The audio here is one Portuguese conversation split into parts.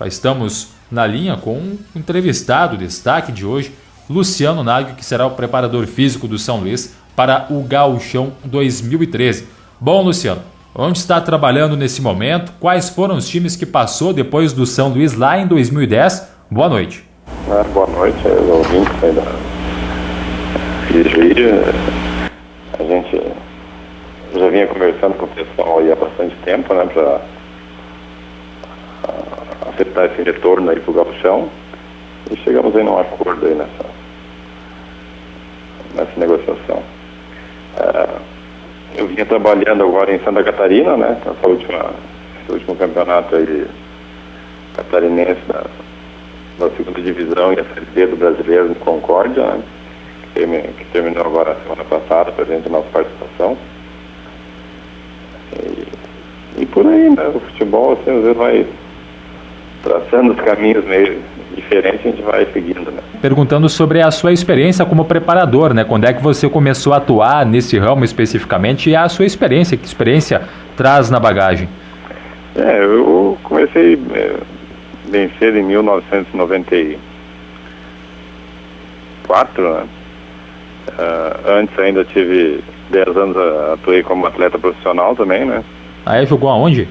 Estamos na linha com um entrevistado, destaque de hoje, Luciano Nagel, que será o preparador físico do São Luís para o Gauchão 2013. Bom, Luciano, onde está trabalhando nesse momento? Quais foram os times que passou depois do São Luís lá em 2010? Boa noite. Boa noite, os ouvintes aí da Juí. A gente já vinha conversando com o pessoal aí há bastante tempo, né, para acertar esse retorno aí pro Gauchão, e chegamos aí num acordo aí nessa negociação. Eu vinha trabalhando agora em Santa Catarina, né, esse último campeonato aí catarinense da segunda divisão e a Série B do Brasileiro em Concórdia, né, que terminou agora a semana passada, presente a nossa participação. E por aí, né, o futebol assim, às vezes vai traçando os caminhos meio diferentes, a gente vai seguindo, né. Perguntando sobre a sua experiência como preparador, né? Quando é que você começou a atuar nesse ramo especificamente e a sua experiência? Que experiência traz na bagagem? Eu comecei bem cedo, em 1994, né? Antes ainda tive 10 anos, atuei como atleta profissional também, né? Jogou aonde?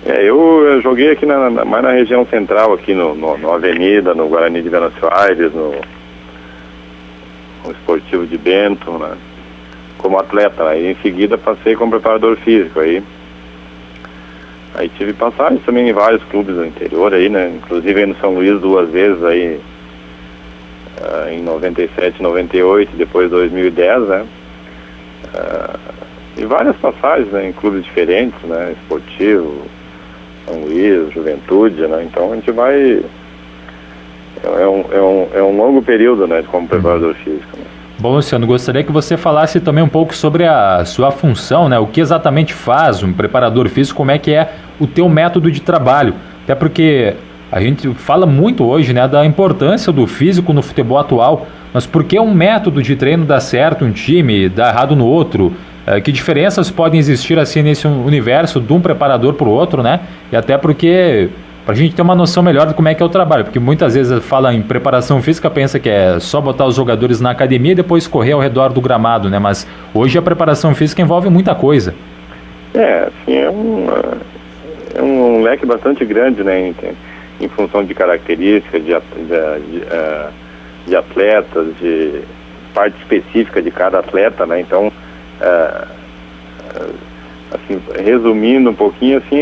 Eu joguei aqui mais na região central, aqui no Avenida, no Guarani de Venâncio Aires, no Esportivo de Bento, né? Como atleta, né? E em seguida passei como preparador físico aí tive passagens também em vários clubes do interior aí, né? Inclusive aí no São Luís 2 vezes aí, em 97, 98, depois 2010, né? E várias passagens, né, em clubes diferentes, né? Esportivo, São Luís, Juventude, né? Então a gente vai... É um longo período, né, como preparador físico, né? Bom, Luciano, gostaria que você falasse também um pouco sobre a sua função, né? O que exatamente faz um preparador físico, como é que é o teu método de trabalho. Até porque a gente fala muito hoje, né, da importância do físico no futebol atual, mas por que um método de treino dá certo um time, dá errado no outro? Que diferenças podem existir assim nesse universo de um preparador para o outro, né? E até porque, para a gente ter uma noção melhor de como é que é o trabalho, porque muitas vezes fala em preparação física, pensa que é só botar os jogadores na academia e depois correr ao redor do gramado, né? Mas hoje a preparação física envolve muita coisa. Assim, é um leque bastante grande, né? Em função de características de atletas, de parte específica de cada atleta, né? Então, assim, resumindo um pouquinho, assim,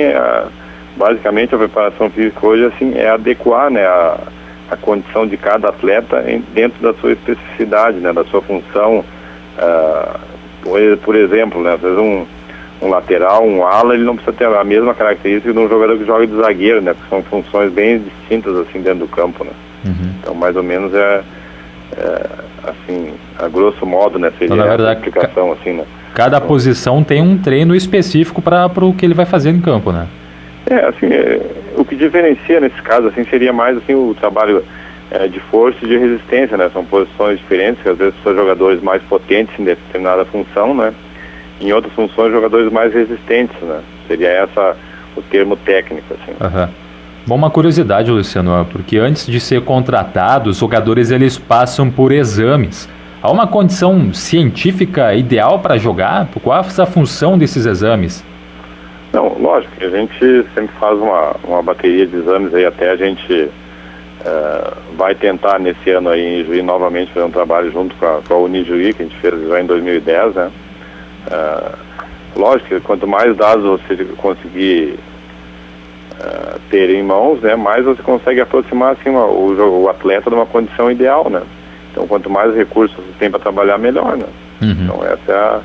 basicamente a preparação física hoje, assim, é adequar, né, a condição de cada atleta dentro da sua especificidade, né, da sua função. Por exemplo, né, às vezes um lateral, um ala, ele não precisa ter a mesma característica de um jogador que joga de zagueiro, né, porque são funções bem distintas, assim, dentro do campo, né. Então, mais ou menos assim, a grosso modo, né, seria, então, na verdade, a explicação, assim, né. Cada posição tem um treino específico para o que ele vai fazer em campo, né? Assim, o que diferencia nesse caso, assim, seria mais, assim, o trabalho de força e de resistência, né? São posições diferentes, que às vezes são jogadores mais potentes em determinada função, né? Em outras funções, jogadores mais resistentes, né? Seria o termo técnico, assim. Bom, uma curiosidade, Luciano, porque antes de ser contratado, os jogadores eles passam por exames. Há uma condição científica ideal para jogar? Qual é a função desses exames? Não, lógico, a gente sempre faz uma bateria de exames aí, até a gente vai tentar nesse ano aí em Juí novamente fazer um trabalho junto com a Unijuí, que a gente fez já em 2010, né? Lógico que quanto mais dados você conseguir ter em mãos, né, mais você consegue aproximar assim, o atleta de uma condição ideal, né? Então, quanto mais recursos você tem para trabalhar, melhor, né? Então, essa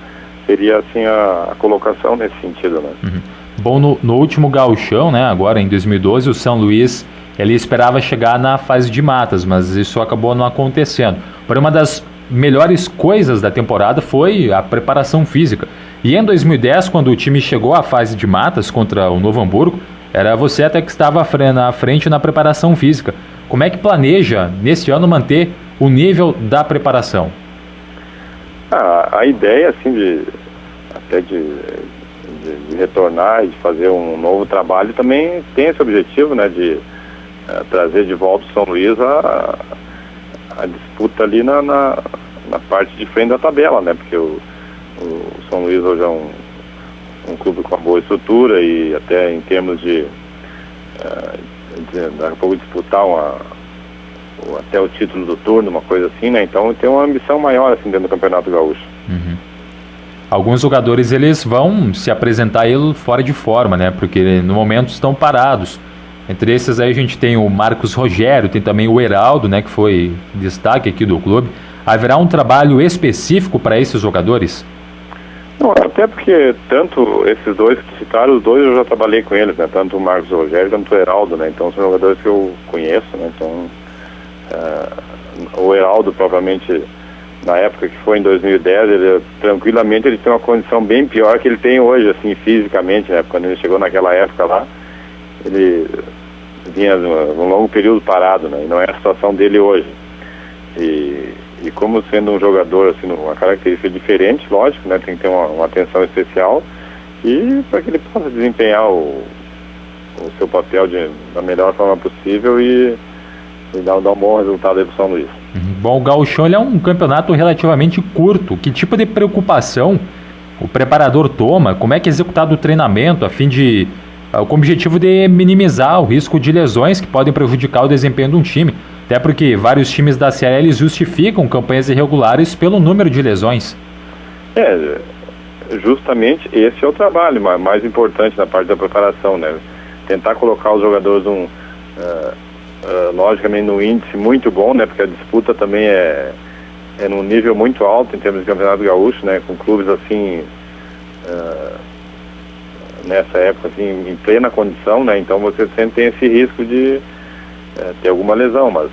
seria assim a colocação nesse sentido, né? Bom, no último gauchão, né, agora em 2012, o São Luís, ele esperava chegar na fase de matas, mas isso acabou não acontecendo. Porém, uma das melhores coisas da temporada foi a preparação física. E em 2010, quando o time chegou à fase de matas contra o Novo Hamburgo, era você até que estava na frente na preparação física. Como é que planeja, neste ano, manter o nível da preparação? A ideia, assim, de retornar e de fazer um novo trabalho também tem esse objetivo, né, de trazer de volta o São Luís a disputa ali na parte de frente da tabela, né? Porque o São Luís hoje é um clube com uma boa estrutura e até em termos de daqui a pouco disputar até o título do turno, uma coisa assim, né? Então tem uma ambição maior assim dentro do Campeonato Gaúcho. Uhum. Alguns jogadores eles vão se apresentar ele fora de forma, né? Porque no momento estão parados. Entre esses aí a gente tem o Marcos Rogério, tem também o Heraldo, né? Que foi destaque aqui do clube. Haverá um trabalho específico para esses jogadores? Não, até porque tanto esses dois que citaram, os dois eu já trabalhei com eles, né? Tanto o Marcos Rogério quanto o Heraldo, né? Então são jogadores que eu conheço, né? Então o Heraldo provavelmente na época que foi em 2010, tranquilamente ele tem uma condição bem pior que ele tem hoje, assim, fisicamente, né? Quando ele chegou naquela época lá, ele vinha um longo período parado, né? E não é a situação dele hoje. E como sendo um jogador, assim, uma característica diferente, lógico, né? Tem que ter uma atenção especial e para que ele possa desempenhar o seu papel da melhor forma possível e dar um bom resultado aí pro São Luís. Bom, o Gauchão ele é um campeonato relativamente curto. Que tipo de preocupação o preparador toma? Como é que é executado o treinamento a fim de, com o objetivo de minimizar o risco de lesões que podem prejudicar o desempenho de um time? Até porque vários times da CL justificam campanhas irregulares pelo número de lesões. Justamente esse é o trabalho mais importante na parte da preparação, né? Tentar colocar os jogadores logicamente no índice muito bom, né? Porque a disputa também é num nível muito alto em termos de campeonato gaúcho, né? Com clubes assim nessa época assim em plena condição, né? Então você sempre tem esse risco de ter alguma lesão, mas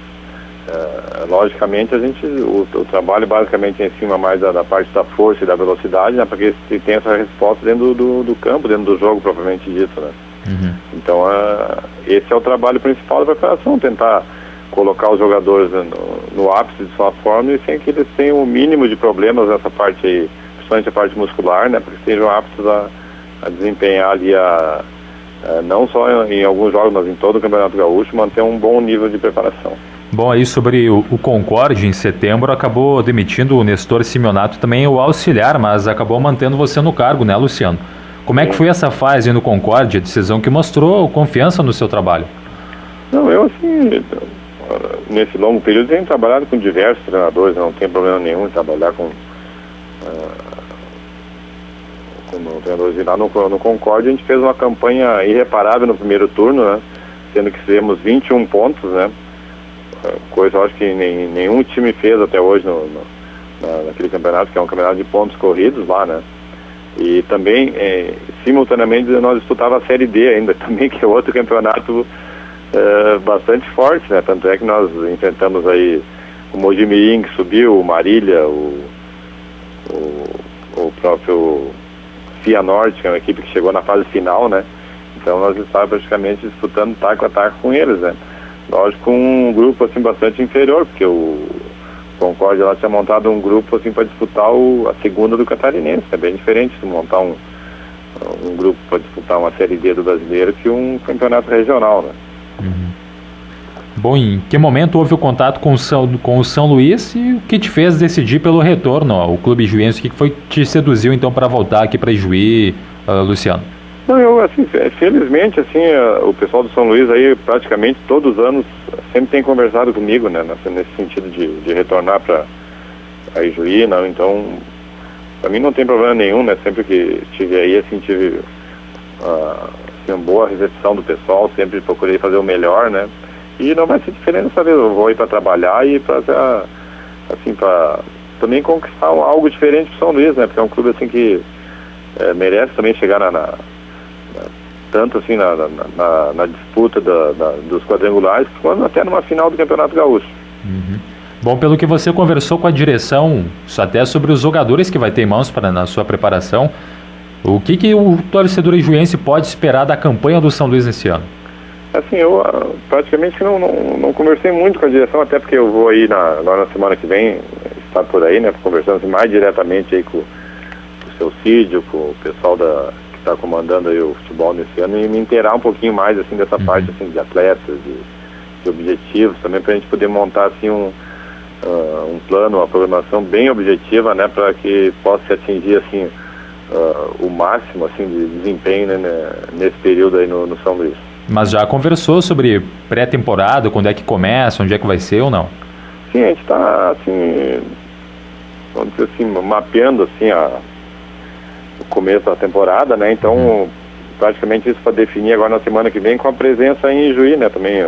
logicamente o trabalho basicamente é em cima mais da parte da força e da velocidade, né? Porque se tem essa resposta dentro do campo, dentro do jogo propriamente dito, né? Uhum. Então esse é o trabalho principal da preparação, tentar colocar os jogadores no ápice de sua forma e sem que eles tenham o mínimo de problemas nessa parte aí, principalmente a parte muscular, né, para que sejam aptos a desempenhar ali não só em alguns jogos, mas em todo o Campeonato Gaúcho, manter um bom nível de preparação. Bom, aí sobre o Concorde, em setembro, acabou demitindo o Nestor Simeonato, também o auxiliar, mas acabou mantendo você no cargo, né, Luciano? Como é que foi essa fase no Concorde, a decisão que mostrou confiança no seu trabalho? Não, eu assim, nesse longo período tenho trabalhado com diversos treinadores, não tem problema nenhum em trabalhar com treinadores. E lá no Concorde a gente fez uma campanha irreparável no primeiro turno, né? Sendo que fizemos 21 pontos, né? Coisa eu acho que nenhum time fez até hoje naquele campeonato, que é um campeonato de pontos corridos lá, né? E também, simultaneamente, nós disputávamos a Série D ainda, também, que é outro campeonato bastante forte, né? Tanto é que nós enfrentamos aí o Mojimirim, que subiu, o Marília, o próprio Cianorte, que é uma equipe que chegou na fase final, né? Então nós estávamos praticamente disputando taco a taco com eles, né? Lógico, com um grupo assim bastante inferior, porque o Concórdia lá tinha montado um grupo assim para disputar a segunda do Catarinense. É bem diferente de montar um grupo para disputar uma Série D do Brasileiro que um campeonato regional, né? Uhum. Bom, em que momento houve o contato com o São Luís e o que te fez decidir pelo retorno ao Clube Juiense? O que foi que te seduziu então para voltar aqui para Juí, Luciano? Não, eu assim, felizmente assim, o pessoal do São Luís aí praticamente todos os anos sempre tem conversado comigo, né, nesse sentido de retornar para Juí, né? Então para mim não tem problema nenhum, né? Sempre que estive aí assim tive assim, uma boa recepção do pessoal, sempre procurei fazer o melhor, né? E não vai ser diferente dessa vez, eu vou ir para trabalhar e para assim, para também conquistar algo diferente pro São Luís, né? Porque é um clube assim que merece também chegar tanto assim na disputa dos quadrangulares, quanto até numa final do Campeonato Gaúcho. Uhum. Bom, pelo que você conversou com a direção, até sobre os jogadores que vai ter em mãos na sua preparação, o que o torcedor juiense pode esperar da campanha do São Luís nesse ano? Assim, eu praticamente não conversei muito com a direção, até porque eu vou aí agora na semana que vem estar por aí, né, conversando assim, mais diretamente aí com o seu Cídio, com o pessoal que está comandando aí o futebol nesse ano, e me inteirar um pouquinho mais assim dessa parte assim de atletas, de objetivos, também para a gente poder montar assim um plano, uma programação bem objetiva, né, para que possa se atingir assim o máximo assim de desempenho, né, nesse período aí no São Luís. Mas já conversou sobre pré-temporada, quando é que começa, onde é que vai ser ou não? Sim, a gente está assim, vamos dizer assim, mapeando assim o começo da temporada, né? Então praticamente isso para definir agora na semana que vem com a presença em Ijuí, né? Também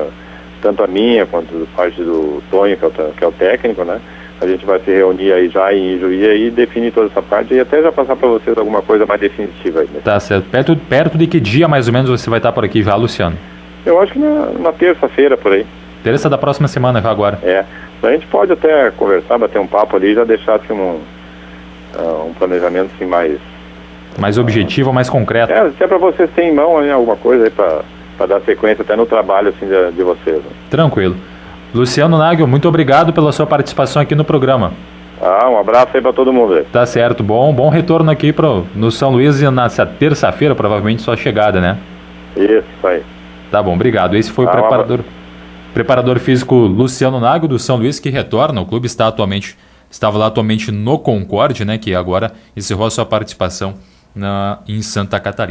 tanto a minha quanto a parte do Tonho, que é o técnico, né? A gente vai se reunir aí já em Ijuí e definir toda essa parte e até já passar para vocês alguma coisa mais definitiva aí, né? Tá certo. Perto de que dia mais ou menos você vai estar por aqui já, Luciano? Eu acho que na terça-feira por aí. Terça da próxima semana agora. A gente pode até conversar, bater um papo ali e já deixar assim um planejamento assim mais objetivo, mais concreto. Até para vocês terem em mão aí alguma coisa aí para dar sequência até no trabalho assim de vocês. Né? Tranquilo. Luciano Nagel, muito obrigado pela sua participação aqui no programa. Um abraço aí para todo mundo aí. Tá certo, bom retorno aqui no São Luís nessa terça-feira, provavelmente sua chegada, né? Isso aí. Tá bom, obrigado. Esse foi o preparador físico Luciano Nagel do São Luís, que retorna. O clube estava lá atualmente no Concorde, né? Que agora encerrou a sua participação em Santa Catarina.